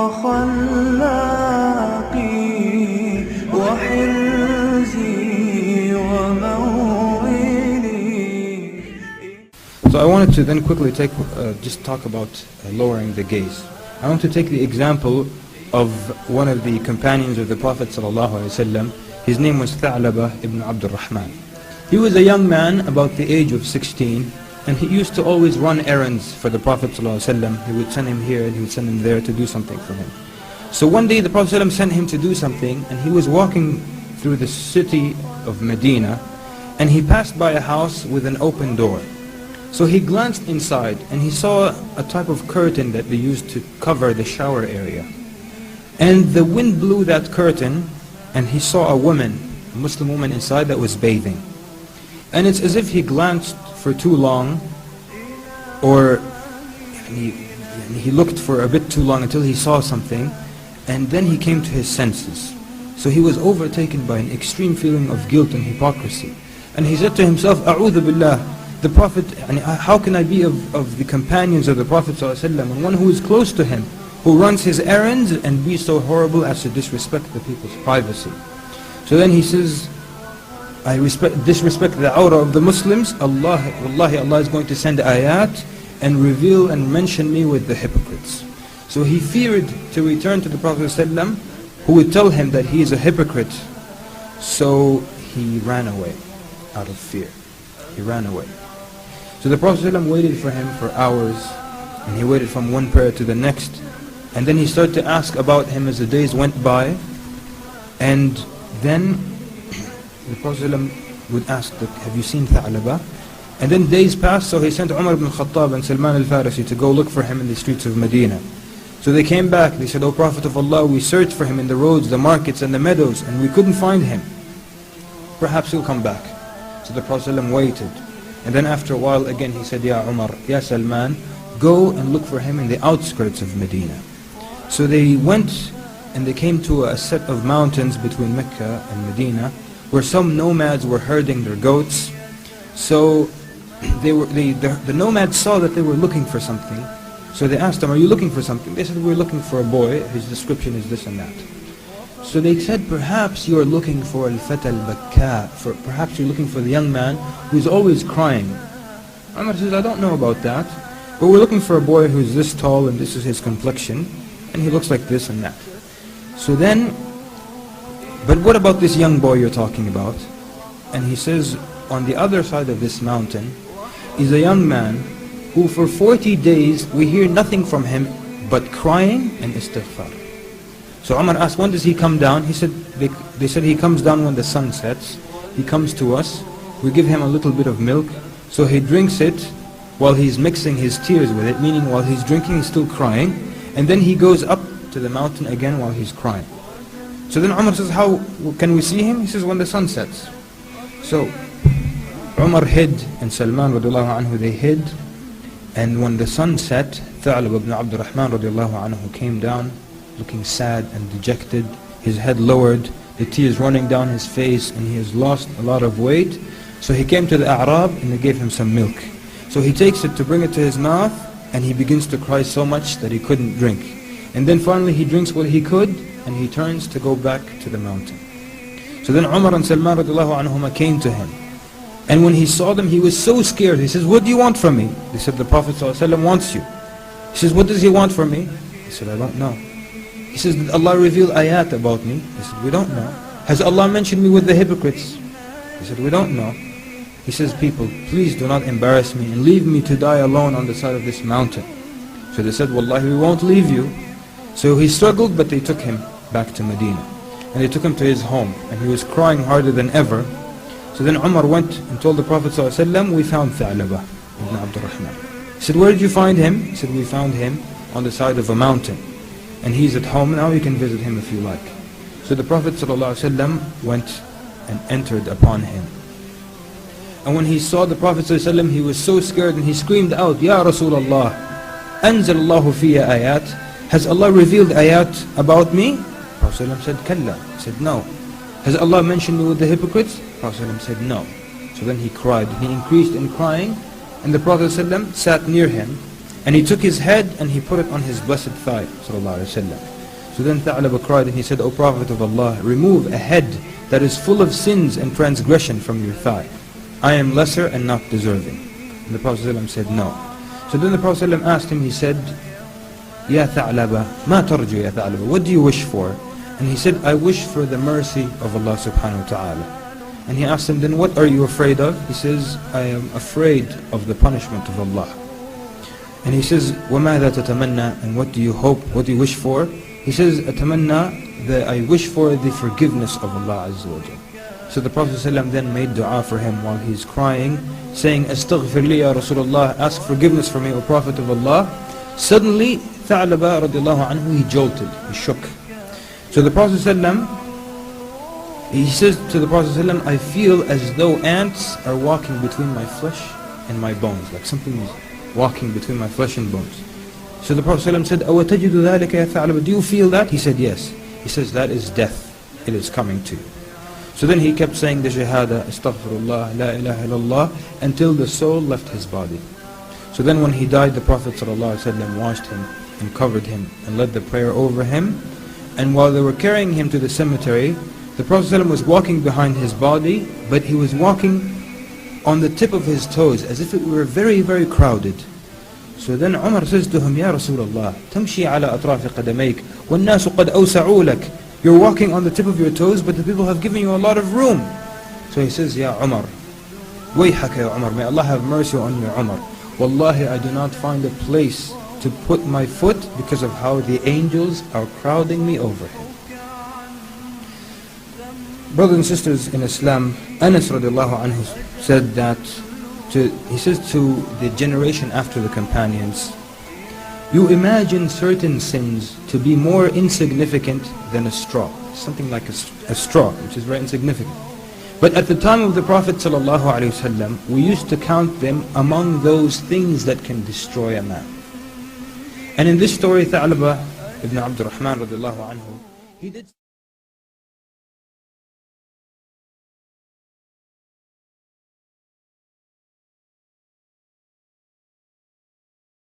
وخلاقي وحرزي وموئلي. So I wanted to then quickly just talk about lowering the gaze. I want to take the example of one of the companions of the Prophet ﷺ. His name was Tha'laba ibn Abdul Rahman. He was a young man about the age of 16, and he used to always run errands for the Prophet ﷺ. He would send him here and he would send him there to do something for him. So one day the Prophet ﷺ sent him to do something, and he was walking through the city of Medina, and he passed by a house with an open door. So he glanced inside and he saw a type of curtain that they used to cover the shower area. And the wind blew that curtain, and he saw a woman, a Muslim woman inside that was bathing. And it's as if he glanced for too long, or he looked for a bit too long until he saw something, and then he came to his senses. So he was overtaken by an extreme feeling of guilt and hypocrisy. And he said to himself, A'udhu Billah, the Prophet, how can I be of the companions of the Prophet ﷺ, and one who is close to him, who runs his errands, and be so horrible as to disrespect the people's privacy. So then he says, I disrespect the awrah of the Muslims. Wallahi, Allah is going to send ayat and reveal and mention me with the hypocrites. So he feared to return to the Prophet ﷺ, who would tell him that he is a hypocrite. So he ran away out of fear. He ran away. So the Prophet ﷺ waited for him for hours, and he waited from one prayer to the next. And then he started to ask about him as the days went by. And then the Prophet ﷺ would ask, have you seen Tha'laba? And then days passed, so he sent Umar ibn Khattab and Salman al-Farisi to go look for him in the streets of Medina. So they came back, they said, O Prophet of Allah, we searched for him in the roads, the markets and the meadows, and we couldn't find him. Perhaps he'll come back. So the Prophet ﷺ waited. And then after a while again he said, Ya Umar, Ya Salman, go and look for him in the outskirts of Medina. So they went and they came to a set of mountains between Mecca and Medina, where some nomads were herding their goats. So the nomads saw that they were looking for something. So they asked them, are you looking for something? They said, we're looking for a boy, his description is this and that. So they said, perhaps you are looking for al-fata al-bakka, perhaps you're looking for the young man who's always crying. Umar says, I don't know about that, but we're looking for a boy who's this tall and this is his complexion, and he looks like this and that. So then, but what about this young boy you're talking about? And he says, on the other side of this mountain is a young man who for 40 days we hear nothing from him but crying and istighfar. So Umar asked, when does he come down? He said, they said he comes down when the sun sets. He comes to us, we give him a little bit of milk, so he drinks it while he's mixing his tears with it, meaning while he's drinking he's still crying, and then he goes up to the mountain again while he's crying. So then Umar says, how can we see him? He says, when the sun sets. So Umar hid, and Salman radiallahu anhu, they hid, and when the sun set, Tha'laba ibn Abdul Rahman radiallahu anhu came down, looking sad and dejected, his head lowered, the tears running down his face, and he has lost a lot of weight. So he came to the A'rab and they gave him some milk. So he takes it to bring it to his mouth, and he begins to cry so much that he couldn't drink. And then finally he drinks what he could, and he turns to go back to the mountain. So then Umar and Salman radiallahu anhuma came to him. And when he saw them, he was so scared. He says, what do you want from me? They said, the Prophet ﷺ wants you. He says, what does he want from me? He said, I don't know. He says, did Allah reveal ayat about me? He said, we don't know. Has Allah mentioned me with the hypocrites? He said, we don't know. He says, people, please do not embarrass me and leave me to die alone on the side of this mountain. So they said, wallahi, we won't leave you. So he struggled, but they took him back to Medina. And they took him to his home, and he was crying harder than ever. So then Umar went and told the Prophet ﷺ, we found Tha'laba ibn Abdul Rahman. He said, where did you find him? He said, we found him on the side of a mountain. And he's at home now, you can visit him if you like. So the Prophet ﷺ went and entered upon him. And when he saw the Prophet ﷺ, he was so scared and he screamed out, Ya Rasulullah, Anzal Allahu fiyya ayat. Has Allah revealed ayat about me? The Prophet ﷺ said, Kalla. He said, no. Has Allah mentioned me with the hypocrites? The Prophet ﷺ said, no. So then he cried, and he increased in crying, and the Prophet ﷺ sat near him, and he took his head and he put it on his blessed thigh, sallallahu alaihi wasallam. So then Tha'laba cried and he said, O Prophet of Allah, remove a head that is full of sins and transgression from your thigh. I am lesser and not deserving. And the Prophet ﷺ said, no. So then the Prophet ﷺ asked him, he said, Ya Tha'laba, ma tarju ya Tha'laba, what do you wish for? And he said, I wish for the mercy of Allah subhanahu wa ta'ala. And he asked him, then what are you afraid of? He says, I am afraid of the punishment of Allah. And he says, وَمَاذَا تَتَمَنَّى, and what do you hope, what do you wish for? He says, أَتَمَنَّى, that I wish for the forgiveness of Allah Azza wa Jal. So the Prophet ﷺ then made dua for him while he's crying, saying, Astaghfir li ya Rasulullah, ask forgiveness for me, O Prophet of Allah. Suddenly, Tha'laba radiallahu anhu, he jolted, he shook. So the Prophet ﷺ, he says to the Prophet ﷺ, I feel as though ants are walking between my flesh and my bones, like something is walking between my flesh and bones. So the Prophet ﷺ said, أَوَتَجِدُ ذَلِكَ يَا ثَعْلَبَ, do you feel that? He said, yes. He says, that is death. It is coming to you. So then he kept saying the shahada, astaghfirullah, la ilaha illallah, until the soul left his body. So then when he died, the Prophet ﷺ washed him and covered him and led the prayer over him. And while they were carrying him to the cemetery, the Prophet ﷺ was walking behind his body, but he was walking on the tip of his toes, as if it were very, very crowded. So then Umar says to him, Ya Rasulullah, تمشي على أطراف قدميك والناس قد أوسعوا لك. You're walking on the tip of your toes, but the people have given you a lot of room. So he says, Ya Umar, ويحك ya Umar, may Allah have mercy on you, Umar. Wallahi, I do not find a place to put my foot because of how the angels are crowding me over him. Brothers and sisters in Islam, Anas radiallahu anhu said that, he says to the generation after the companions, you imagine certain sins to be more insignificant than a straw. Something like a straw, which is very insignificant. But at the time of the Prophet ﷺ, we used to count them among those things that can destroy a man. And in this story, Tha'laba ibn Abdurrahman radiallahu anhu, he did